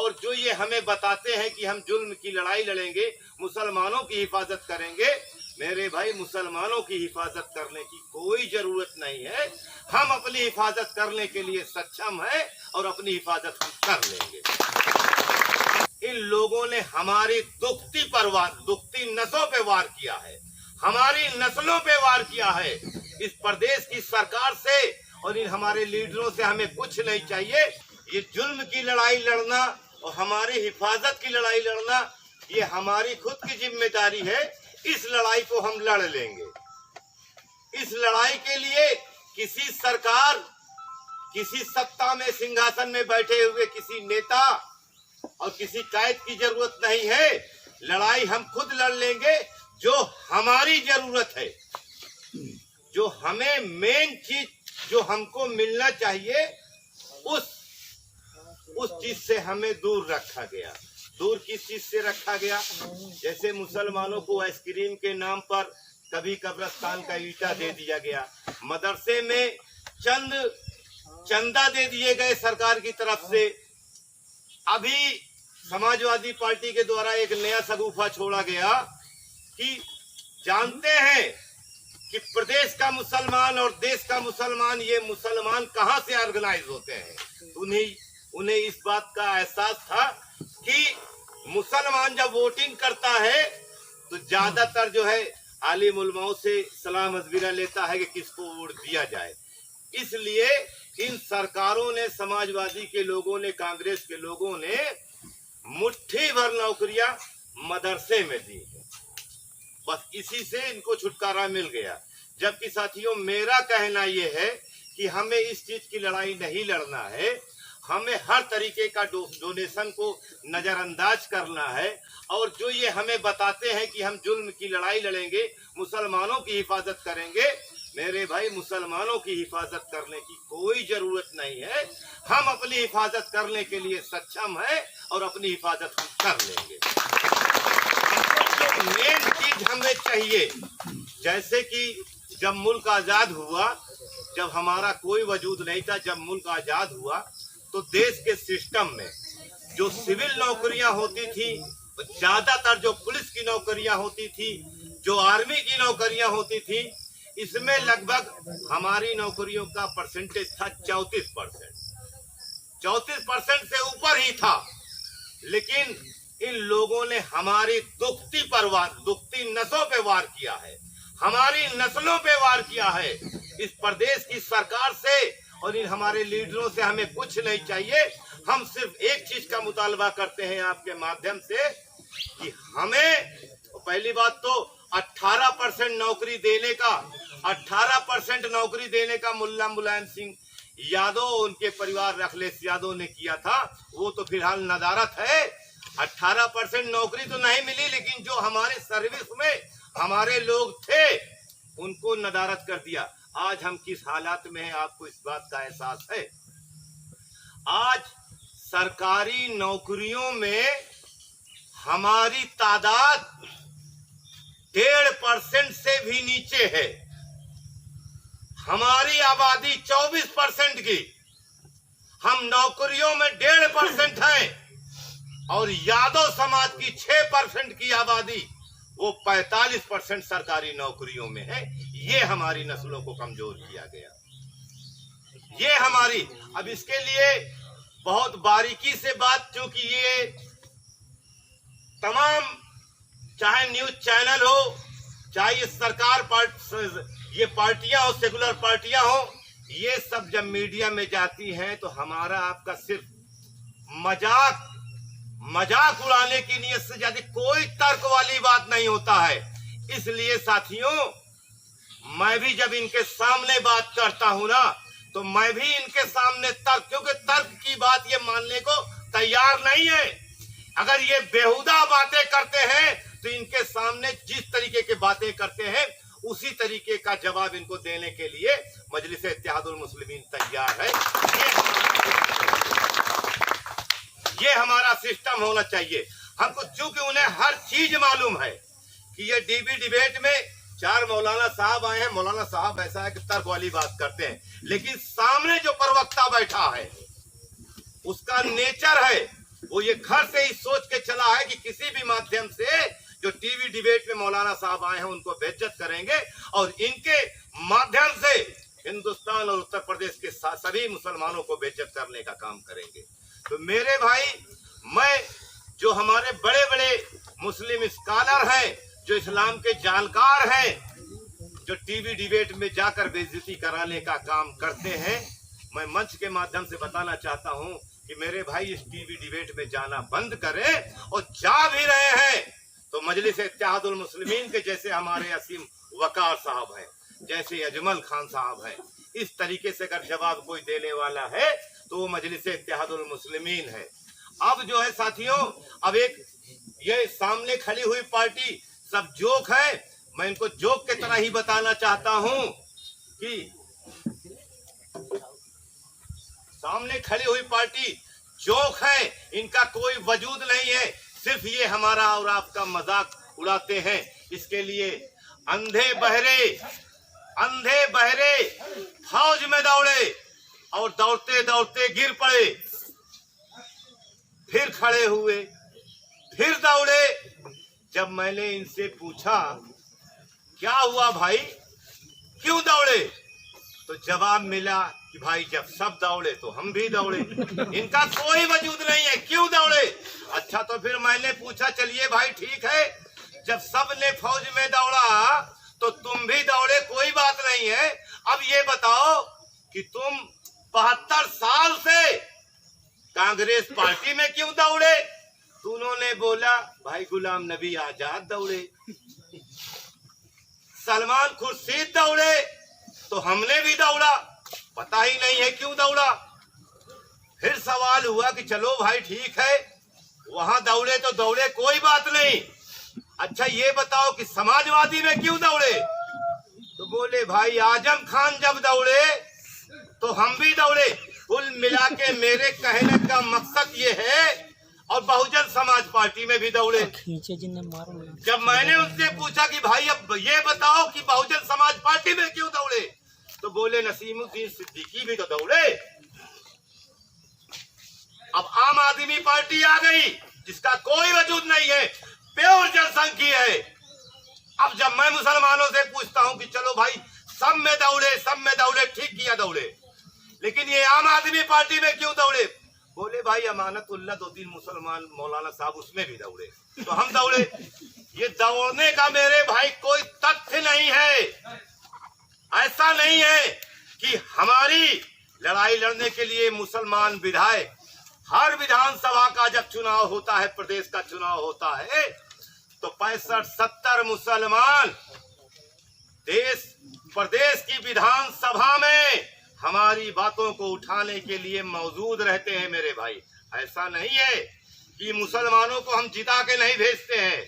और जो ये हमें बताते हैं कि हम जुल्म की लड़ाई लड़ेंगे, मुसलमानों की हिफाजत करेंगे, मेरे भाई मुसलमानों की हिफाजत करने की कोई जरूरत नहीं है। हम अपनी हिफाजत करने के लिए सक्षम हैं और अपनी हिफाजत हम कर लेंगे। इन लोगों ने हमारी दुखती नसों पे वार किया है, हमारी नस्लों पे वार किया है। इस प्रदेश की सरकार से और इन हमारे लीडरों से हमें कुछ नहीं चाहिए। ये जुल्म की लड़ाई लड़ना और हमारी हिफाजत की लड़ाई लड़ना, ये हमारी खुद की जिम्मेदारी है। इस लड़ाई को हम लड़ लेंगे। इस लड़ाई के लिए किसी सरकार, किसी सत्ता में सिंहासन में बैठे हुए किसी नेता और किसी कायद की जरूरत नहीं है। लड़ाई हम खुद लड़ लेंगे। जो हमारी जरूरत है, जो हमें मेन चीज जो हमको मिलना चाहिए, उस चीज से हमें दूर रखा गया। दूर किस चीज से रखा गया? जैसे मुसलमानों को आइसक्रीम के नाम पर कभी कब्रिस्तान का ईंटा दे दिया गया, मदरसे में चंदा दे दिए गए सरकार की तरफ से। अभी समाजवादी पार्टी के द्वारा एक नया सगुफा छोड़ा गया कि जानते हैं कि प्रदेश का मुसलमान और देश का मुसलमान, ये मुसलमान कहां से ऑर्गेनाइज होते हैं। उन्हें इस बात का एहसास था कि मुसलमान जब वोटिंग करता है तो ज्यादातर जो है आलिम उलमाओं से सलाह मशविरा लेता है कि किसको वोट दिया जाए। इसलिए इन सरकारों ने, समाजवादी के लोगों ने, कांग्रेस के लोगों ने मुट्ठी भर नौकरियां मदरसे में दी है। बस इसी से इनको छुटकारा मिल गया। जबकि साथियों, मेरा कहना यह है कि हमें इस चीज की लड़ाई नहीं लड़ना है। हमें हर तरीके का डोनेशन को नजरअंदाज करना है। और जो ये हमें बताते हैं कि हम जुल्म की लड़ाई लड़ेंगे, मुसलमानों की हिफाजत करेंगे, मेरे भाई मुसलमानों की हिफाजत करने की कोई जरूरत नहीं है। हम अपनी हिफाजत करने के लिए सक्षम हैं और अपनी हिफाजत हम कर लेंगे। जो मेन चीज हमें चाहिए, जैसे कि जब मुल्क आजाद हुआ, जब हमारा कोई वजूद नहीं था, जब मुल्क आजाद हुआ तो देश के सिस्टम में जो सिविल नौकरियां होती थी, ज्यादातर जो पुलिस की नौकरियां होती थी, जो आर्मी की नौकरियां होती थी, इसमें लगभग हमारी नौकरियों का परसेंटेज था 34%। 34% से ऊपर ही था। लेकिन इन लोगों ने हमारी दुखती नसों पे वार किया है, हमारी नस्लों पे वार किया है। इस प्रदेश की सरकार से और इन हमारे लीडरों से हमें कुछ नहीं चाहिए। हम सिर्फ एक चीज का मुतालबा करते हैं आपके माध्यम से कि हमें पहली बात तो 18% नौकरी देने का, 18% नौकरी देने का मुल्ला मुलायम सिंह यादव, उनके परिवार अखिलेश यादव ने किया था। वो तो फिलहाल नदारत है। 18% नौकरी तो नहीं मिली, लेकिन जो हमारे सर्विस में हमारे लोग थे उनको नदारत कर दिया। आज हम किस हालात में हैं, आपको इस बात का एहसास है। आज सरकारी नौकरियों में हमारी तादाद 1.5% से भी नीचे है। हमारी आबादी 24% की, हम नौकरियों में 1.5% हैं। और यादव समाज की 6% की आबादी, वो 45% सरकारी नौकरियों में है। ये हमारी नस्लों को कमजोर किया गया। ये हमारी, अब इसके लिए बहुत बारीकी से बात, क्योंकि ये तमाम, चाहे न्यूज चैनल हो, चाहे ये सरकार ये पार्टियां हो, सेकुलर पार्टियां हो, ये सब जब मीडिया में जाती हैं तो हमारा आपका सिर्फ मजाक उड़ाने की नीयत से ज्यादा कोई तर्क वाली बात नहीं होता है। इसलिए साथियों, मैं भी जब इनके सामने बात करता हूं ना, तो मैं भी इनके सामने तर्क, क्योंकि तर्क की बात ये मानने को तैयार नहीं है। अगर ये बेहुदा बातें करते हैं तो इनके सामने जिस तरीके की बातें करते हैं उसी तरीके का जवाब इनको देने के लिए मजलिस इत्तेहादुल मुस्लिमीन तैयार है। ये हमारा सिस्टम होना चाहिए। हमको, चूंकि उन्हें हर चीज मालूम है कि ये डीबी डिबेट में 4 मौलाना साहब आए हैं। मौलाना साहब ऐसा है कि तर्क वाली बात करते हैं, लेकिन सामने जो प्रवक्ता बैठा है उसका नेचर है, वो ये घर से ही सोच के चला है कि किसी भी माध्यम से जो टीवी डिबेट में मौलाना साहब आए हैं उनको बेइज्जत करेंगे और इनके माध्यम से हिंदुस्तान और उत्तर प्रदेश के सभी मुसलमानों को बेइज्जत करने का काम करेंगे। तो मेरे भाई, मैं जो हमारे बड़े बड़े मुस्लिम स्कॉलर हैं, जो इस्लाम के जानकार हैं, जो टीवी डिबेट में जाकर बेइज्जती कराने का काम करते हैं, मैं मंच के माध्यम से बताना चाहता हूं कि मेरे भाई इस टीवी डिबेट में जाना बंद करें, और जा भी रहे हैं तो मजलिस इत्तेहादुल मुस्लिमीन के जैसे हमारे असीम वकार साहब हैं, जैसे अजमल खान साहब हैं, इस तरीके से अगर जवाब कोई देने वाला है तो वो मजलिस इत्तेहादुल मुस्लिमीन है। अब जो है साथियों, अब एक ये सामने खड़ी हुई पार्टी सब जोक है, मैं इनको जोक की तरह ही बताना चाहता हूं कि सामने खड़ी हुई पार्टी जोक है, इनका कोई वजूद नहीं है, सिर्फ ये हमारा और आपका मजाक उड़ाते हैं। इसके लिए अंधे बहरे फौज में दौड़े और दौड़ते दौड़ते गिर पड़े, फिर खड़े हुए, फिर दौड़े। जब मैंने इनसे पूछा क्या हुआ भाई, क्यों दौड़े, तो जवाब मिला कि भाई जब सब दौड़े तो हम भी दौड़े। इनका कोई वजूद नहीं है, क्यों दौड़े। अच्छा, तो फिर मैंने पूछा चलिए भाई ठीक है, जब सब ने फौज में दौड़ा तो तुम भी दौड़े, कोई बात नहीं है। अब ये बताओ कि तुम 72 साल से कांग्रेस पार्टी में क्यों दौड़े। तो उन्होंने बोला भाई गुलाम नबी आजाद दौड़े, सलमान खुर्शीद दौड़े, तो हमने भी दौड़ा, पता ही नहीं है क्यों दौड़ा। फिर सवाल हुआ कि चलो भाई ठीक है, वहां दौड़े तो दौड़े, कोई बात नहीं। अच्छा ये बताओ कि समाजवादी में क्यों दौड़े। तो बोले भाई आजम खान जब दौड़े तो हम भी दौड़े। कुल मिला के मेरे कहने का मकसद ये है, और बहुजन समाज पार्टी में भी दौड़े। जब मैंने उनसे पूछा कि भाई अब ये बताओ कि बहुजन समाज पार्टी में क्यों दौड़े, तो बोले नसीमुद्दीन सिद्दीकी भी तो दौड़े। अब आम आदमी पार्टी आ गई जिसका कोई वजूद नहीं है, प्योर जनसंघी है। अब जब मैं मुसलमानों से पूछता हूं कि चलो भाई सब में दौड़े, ठीक किया दौड़े, लेकिन ये आम आदमी पार्टी में क्यों दौड़े, बोले भाई अमानतुल्लाह 2 दिन मुसलमान मौलाना साहब उसमें भी दौड़े, तो हम दौड़े। ये दौड़ने का मेरे भाई कोई तथ्य नहीं है। ऐसा नहीं है कि हमारी लड़ाई लड़ने के लिए मुसलमान विधायक, हर विधानसभा का जब चुनाव होता है, प्रदेश का चुनाव होता है, तो 65-70 मुसलमान प्रदेश की विधानसभा में हमारी बातों को उठाने के लिए मौजूद रहते हैं मेरे भाई। ऐसा नहीं है कि मुसलमानों को हम जिता के नहीं भेजते हैं।